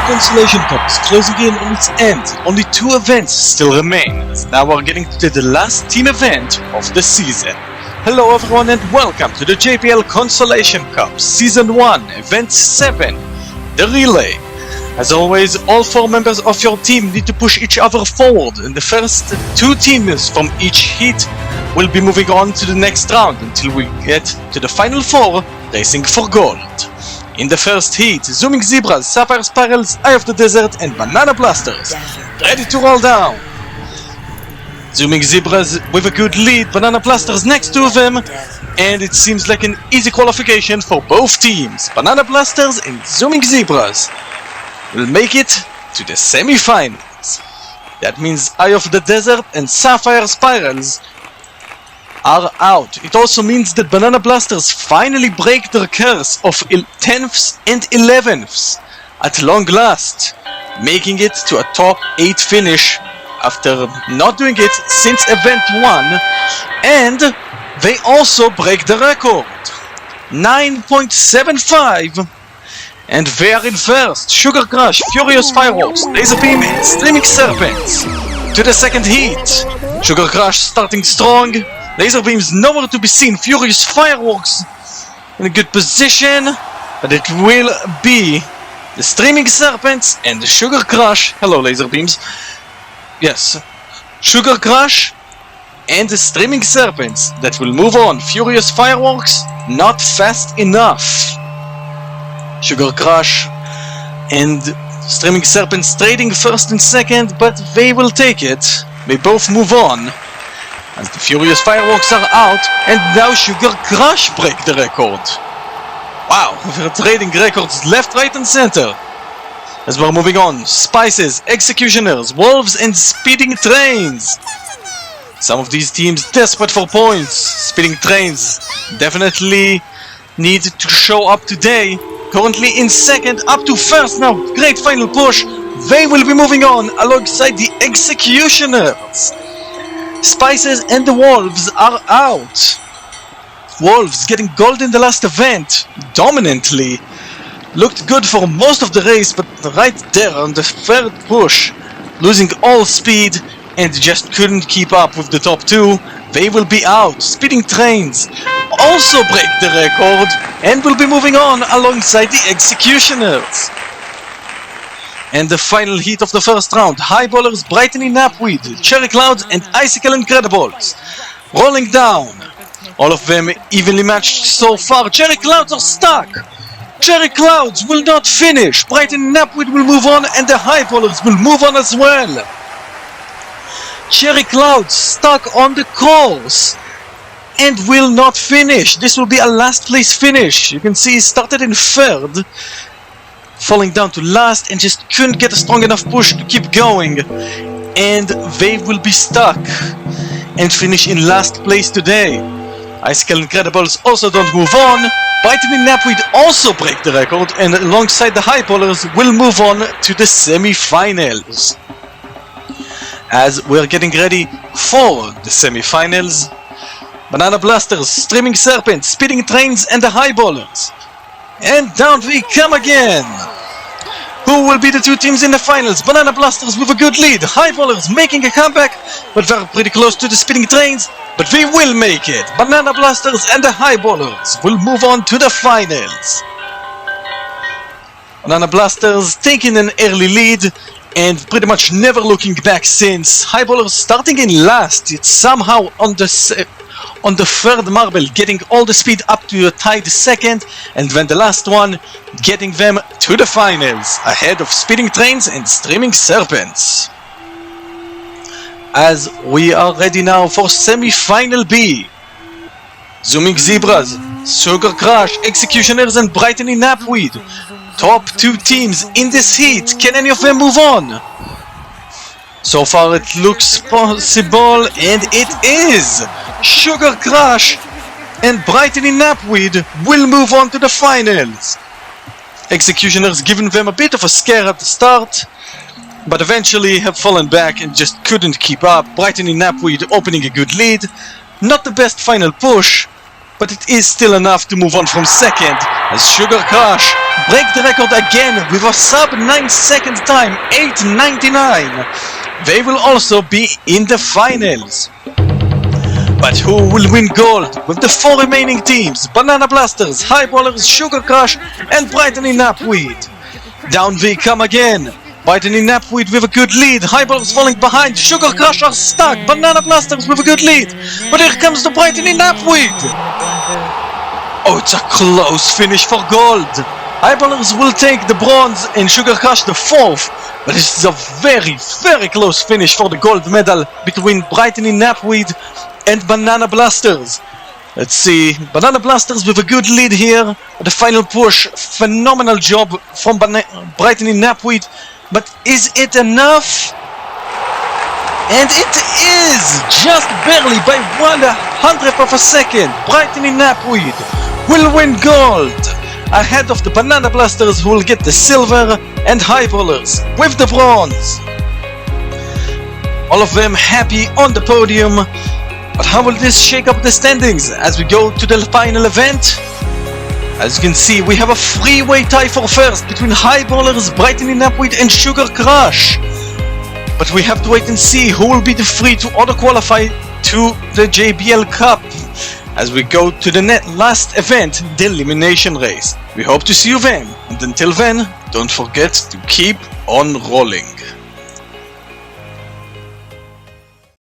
Consolation Cup is closing in on its end. Only 2 events still remain. Now we're getting to the last team event of the season. Hello everyone and welcome to the JBL Consolation Cup Season 1, Event 7, the Relay. As always, all 4 members of your team need to push each other forward, and the first 2 teams from each heat will be moving on to the next round until we get to the final 4 racing for gold. In the first heat, Zooming Zebras, Sapphire Spirals, Eye of the Desert and Banana Blasters ready to roll down. Zooming Zebras with a good lead, Banana Blasters next to them, and it seems like an easy qualification for both teams. Banana Blasters and Zooming Zebras will make it to the semi-finals. That means Eye of the Desert and Sapphire Spirals are out. It also means that Banana Blasters finally break their curse of 10ths and 11ths at long last, making it to a top 8 finish after not doing it since event 1, and they also break the record 9.75, and they are in first. Sugar Crush, Furious Fireworks, Laser Beam and Streaming Serpents to the second heat. Sugar Crush starting strong, Laser Beam's nowhere to be seen, Furious Fireworks in a good position, but it will be the Streaming Serpents and the Sugar Crush. Hello Laser Beams. Yes, Sugar Crush and the Streaming Serpents that will move on. Furious Fireworks not fast enough. Sugar Crush and Streaming Serpents trading first and second, but they will take it. They both move on as the Furious Fireworks are out, and now Sugar Crush break the record. Wow, we're trading records left, right and center. As we're moving on, Spices, Eggsecutioners, Wolves and Speeding Trains. Some of these teams desperate for points. Speeding Trains definitely need to show up today. Currently in second, up to first now. Great final push. They will be moving on alongside the Eggsecutioners. Spices and the Wolves are out. Wolves getting gold in the last event dominantly. Looked good for most of the race, but right there on the third push, losing all speed and just couldn't keep up with the top 2. They will be out. Speeding Trains also break the record and will be moving on alongside the Eggsecutioners. And the final heat of the first round, Highballers, Brightening, Knapweed, Cherry Clouds and Icicle Incredibles rolling down. All of them evenly matched so far. Cherry Clouds are stuck. Cherry Clouds will not finish. Brightening, Knapweed will move on and the Highballers will move on as well. Cherry Clouds stuck on the course and will not finish. This will be a last place finish. You can see he started in third, falling down to last and just couldn't get a strong enough push to keep going, and they will be stuck and finish in last place today. Icicle Incredibles also don't move on. Brightening, Knapweed also break the record, and alongside the Highballers will move on to the semi-finals. As we're getting ready for the semi-finals, Banana Blasters, Streaming Serpents, Speeding Trains and the Highballers. And down we come again. Who will be the 2 teams in the finals? Banana Blasters with a good lead. Highballers making a comeback, but they're pretty close to the Speeding Trains. But we will make it. Banana Blasters and the Highballers will move on to the finals. Banana Blasters taking an early lead and pretty much never looking back since. Highballers starting in last. It's somehow on the third marble, getting all the speed up to a tied second, and then the last one getting them to the finals, ahead of Speeding Trains and Streaming Serpents. As we are ready now for semi-final B, Zooming Zebras, Sugar Crush, Eggsecutioners and Brightening Knapweed. Top 2 teams in this heat. Can any of them move on? So far it looks possible, and it is! Sugar Crush and Brightening Knapweed will move on to the finals. Eggsecutioners giving them a bit of a scare at the start, but eventually have fallen back and just couldn't keep up. Brightening Knapweed opening a good lead. Not the best final push, but it is still enough to move on from second, as Sugar Crush break the record again with a sub 9 second time, 8:99. They will also be in the finals. But who will win gold with the 4 remaining teams? Banana Blasters, Highballers, Sugar Crush and Brightening Knapweed. Down they come again. Brightening Knapweed with a good lead. Highballers falling behind. Sugar Crush are stuck. Banana Blasters with a good lead. But here comes the Brightening Knapweed. Oh, it's a close finish for gold. Highballers will take the bronze and Sugar Crush the 4th. But this is a very, very close finish for the gold medal between Brightening Knapweed and Banana Blasters. Let's see, Banana Blasters with a good lead here. The final push, phenomenal job from Brightening Knapweed. But is it enough? And it is! Just barely by 1/100th of a second. Brightening Knapweed will win gold ahead of the Banana Blasters, who will get the silver, and Highballers with the bronze. All of them happy on the podium. But how will this shake up the standings as we go to the final event? As you can see, we have a 3-way tie for first between Highballers, Brightening Knapweed and Sugar Crush. But we have to wait and see who will be the 3 to auto-qualify to the JBL Cup as we go to the last event, the elimination race. We hope to see you then, and until then, don't forget to keep on rolling.